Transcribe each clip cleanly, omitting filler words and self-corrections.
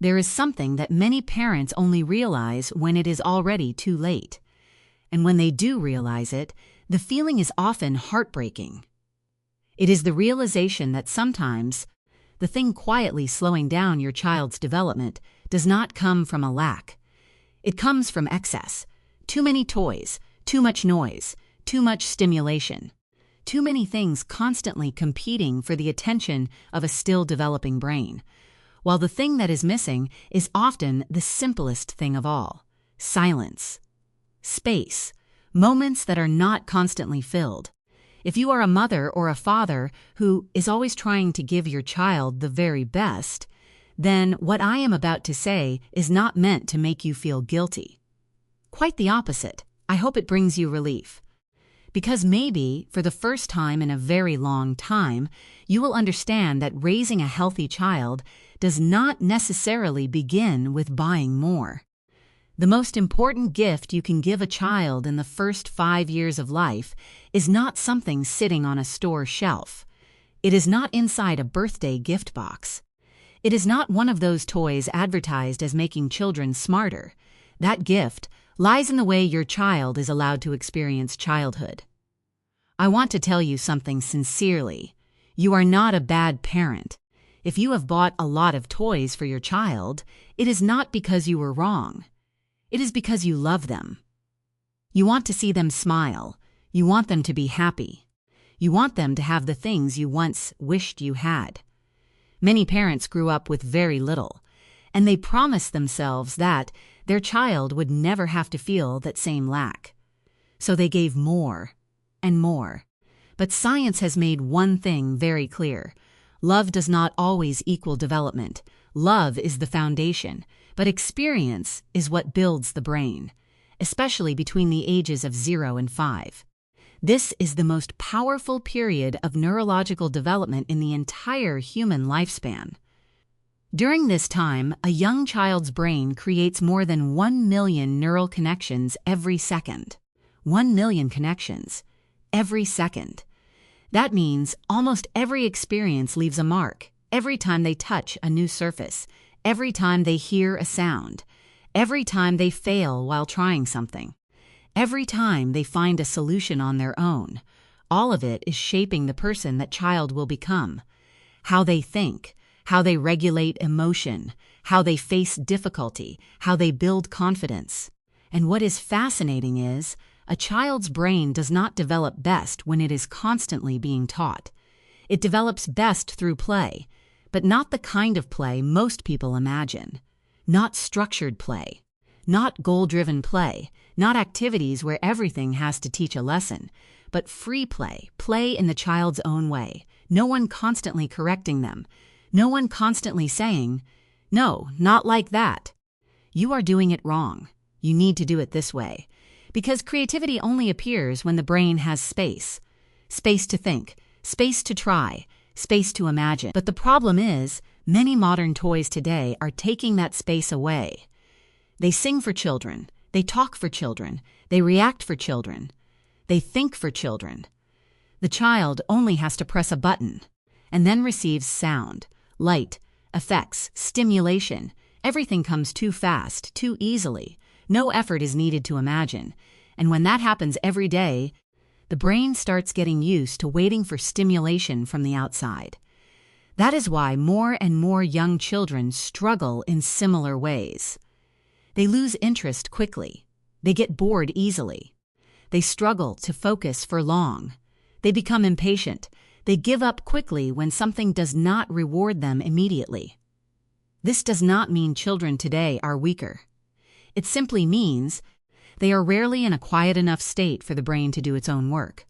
There is something that many parents only realize when it is already too late. And when they do realize it, the feeling is often heartbreaking. It is the realization that sometimes the thing quietly slowing down your child's development does not come from a lack. It comes from excess. Too many toys, too much noise, too much stimulation. Too many things constantly competing for the attention of a still developing brain. While the thing that is missing is often the simplest thing of all: silence, space, moments that are not constantly filled. If you are a mother or a father who is always trying to give your child the very best, then what I am about to say is not meant to make you feel guilty. Quite the opposite. I hope it brings you relief. Because maybe, for the first time in a very long time, you will understand that raising a healthy child does not necessarily begin with buying more. The most important gift you can give a child in the first 5 years of life is not something sitting on a store shelf. It is not inside a birthday gift box. It is not one of those toys advertised as making children smarter. That gift lies in the way your child is allowed to experience childhood. I want to tell you something sincerely. You are not a bad parent. If you have bought a lot of toys for your child, it is not because you were wrong. It is because you love them. You want to see them smile. You want them to be happy. You want them to have the things you once wished you had. Many parents grew up with very little, and they promised themselves that their child would never have to feel that same lack. So they gave more and more. But science has made one thing very clear. Love does not always equal development. Love is the foundation, but experience is what builds the brain, especially between the ages of 0 and 5. This is the most powerful period of neurological development in the entire human lifespan. During this time, a young child's brain creates more than 1 million neural connections every second. 1 million connections every second. That means almost every experience leaves a mark, every time they touch a new surface, every time they hear a sound, every time they fail while trying something, every time they find a solution on their own. All of it is shaping the person that child will become. How they think, how they regulate emotion, how they face difficulty, how they build confidence. And what is fascinating is, a child's brain does not develop best when it is constantly being taught. It develops best through play, but not the kind of play most people imagine. Not structured play, not goal-driven play, not activities where everything has to teach a lesson, but free play, play in the child's own way, no one constantly correcting them, no one constantly saying, "No, not like that. You are doing it wrong. You need to do it this way." Because creativity only appears when the brain has space. Space to think, space to try, space to imagine. But the problem is, many modern toys today are taking that space away. They sing for children, they talk for children, they react for children, they think for children. The child only has to press a button, and then receives sound, light, effects, stimulation. Everything comes too fast, too easily. No effort is needed to imagine. And when that happens every day, the brain starts getting used to waiting for stimulation from the outside. That is why more and more young children struggle in similar ways. They lose interest quickly. They get bored easily. They struggle to focus for long. They become impatient. They give up quickly when something does not reward them immediately. This does not mean children today are weaker. It simply means they are rarely in a quiet enough state for the brain to do its own work.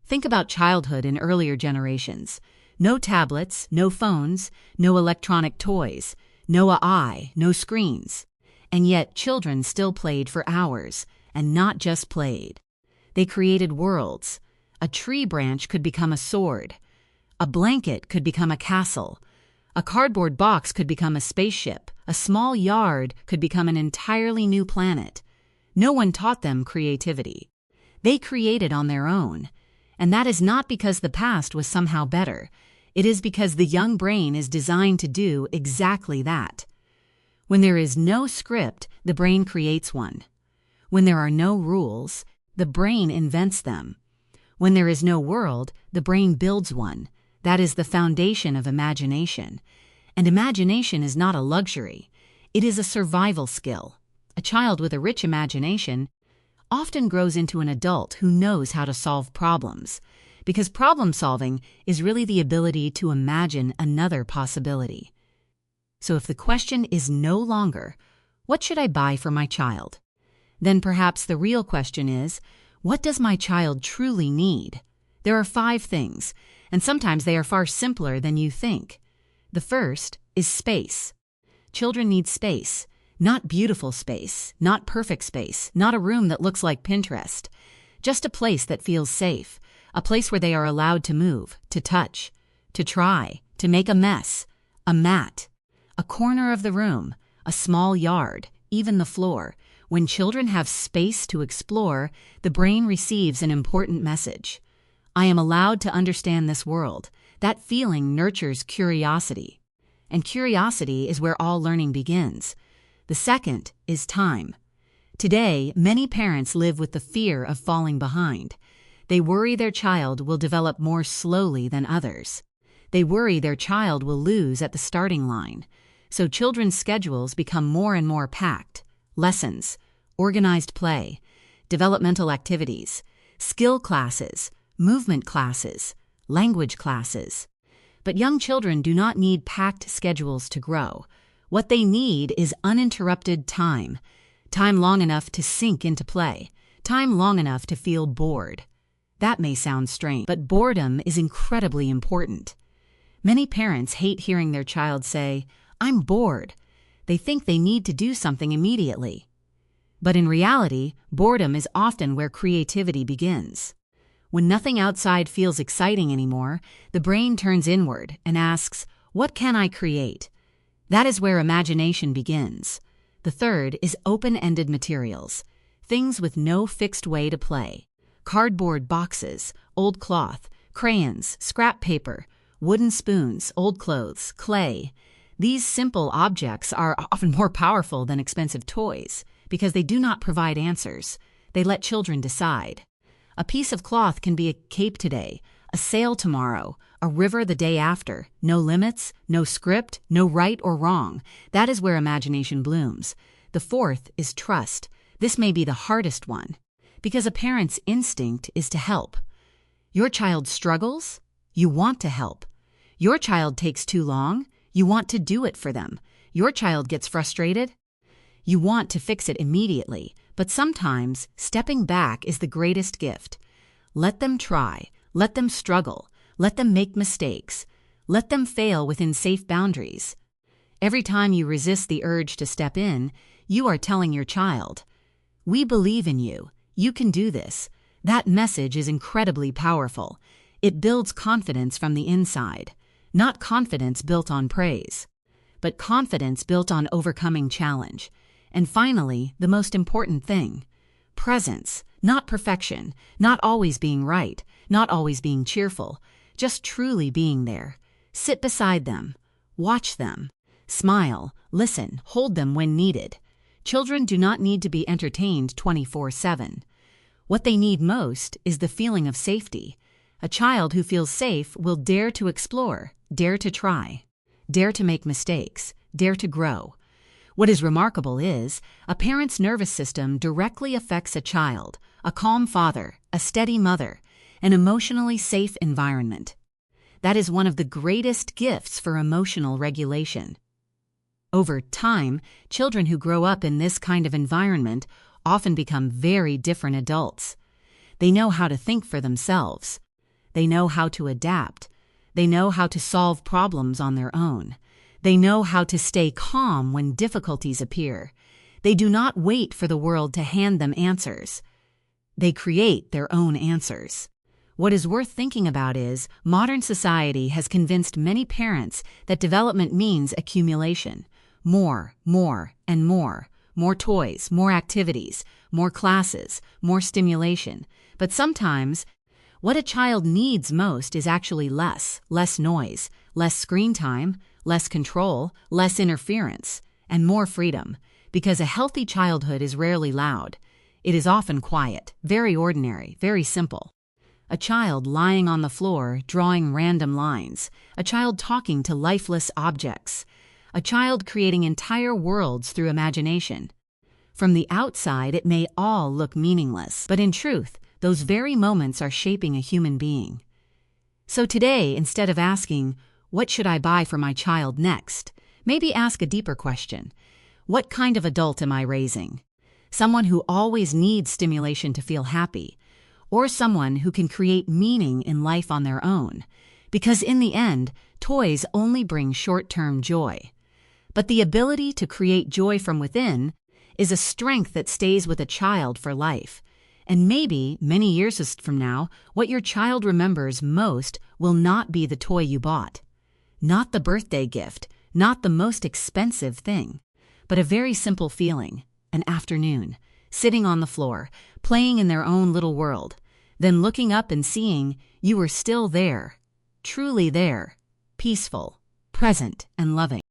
Think about childhood in earlier generations. No tablets, no phones, no electronic toys, no AI, no screens. And yet children still played for hours, and not just played. They created worlds. A tree branch could become a sword. A blanket could become a castle. A cardboard box could become a spaceship. A small yard could become an entirely new planet. No one taught them creativity. They created on their own. And that is not because the past was somehow better. It is because the young brain is designed to do exactly that. When there is no script, the brain creates one. When there are no rules, the brain invents them. When there is no world, the brain builds one. That is the foundation of imagination. And imagination is not a luxury. It is a survival skill. A child with a rich imagination often grows into an adult who knows how to solve problems, because problem solving is really the ability to imagine another possibility. So if the question is no longer, what should I buy for my child? Then perhaps the real question is, what does my child truly need? There are 5 things, and sometimes they are far simpler than you think. The first is space. Children need space. Not beautiful space, not perfect space, not a room that looks like Pinterest. Just a place that feels safe, a place where they are allowed to move, to touch, to try, to make a mess, a mat, a corner of the room, a small yard, even the floor. When children have space to explore, the brain receives an important message. I am allowed to understand this world. That feeling nurtures curiosity. And curiosity is where all learning begins. The second is time. Today, many parents live with the fear of falling behind. They worry their child will develop more slowly than others. They worry their child will lose at the starting line. So children's schedules become more and more packed. Lessons, organized play, developmental activities, skill classes, movement classes, language classes. But young children do not need packed schedules to grow. What they need is uninterrupted time. Time long enough to sink into play. Time long enough to feel bored. That may sound strange, but boredom is incredibly important. Many parents hate hearing their child say, "I'm bored." They think they need to do something immediately. But in reality, boredom is often where creativity begins. When nothing outside feels exciting anymore, the brain turns inward and asks, "What can I create?" That is where imagination begins. The third is open-ended materials, things with no fixed way to play. Cardboard boxes, old cloth, crayons, scrap paper, wooden spoons, old clothes, clay. These simple objects are often more powerful than expensive toys because they do not provide answers. They let children decide. A piece of cloth can be a cape today, a sail tomorrow, a river the day after. No limits, no script, no right or wrong. That is where imagination blooms. The fourth is trust. This may be the hardest one, because a parent's instinct is to help. Your child struggles? You want to help. Your child takes too long? You want to do it for them. Your child gets frustrated? You want to fix it immediately, but sometimes stepping back is the greatest gift. Let them try. Let them struggle. Let them make mistakes. Let them fail within safe boundaries. Every time you resist the urge to step in, you are telling your child, "We believe in you. You can do this." That message is incredibly powerful. It builds confidence from the inside, not confidence built on praise, but confidence built on overcoming challenge. And finally, the most important thing, presence, not perfection, not always being right, not always being cheerful, just truly being there. Sit beside them, watch them, smile, listen, hold them when needed. Children do not need to be entertained 24/7. What they need most is the feeling of safety. A child who feels safe will dare to explore, dare to try, dare to make mistakes, dare to grow. What is remarkable is, a parent's nervous system directly affects a child, a calm father, a steady mother, an emotionally safe environment. That is one of the greatest gifts for emotional regulation. Over time, children who grow up in this kind of environment often become very different adults. They know how to think for themselves. They know how to adapt. They know how to solve problems on their own. They know how to stay calm when difficulties appear. They do not wait for the world to hand them answers. They create their own answers. What is worth thinking about is, modern society has convinced many parents that development means accumulation. More, and more. More toys, more activities, more classes, more stimulation. But sometimes, what a child needs most is actually less noise, less screen time, less control, less interference. and more freedom, because a healthy childhood is rarely loud. It is often quiet, very ordinary, very simple. A child lying on the floor, drawing random lines. A child talking to lifeless objects. A child creating entire worlds through imagination. From the outside, it may all look meaningless, but in truth, those very moments are shaping a human being. So today, instead of asking, "What should I buy for my child next?" maybe ask a deeper question. What kind of adult am I raising? Someone who always needs stimulation to feel happy, or someone who can create meaning in life on their own? Because in the end, toys only bring short-term joy. But the ability to create joy from within is a strength that stays with a child for life. And maybe, many years from now, what your child remembers most will not be the toy you bought. Not the birthday gift, not the most expensive thing, but a very simple feeling, an afternoon, sitting on the floor, playing in their own little world, then looking up and seeing you were still there, truly there, peaceful, present, and loving.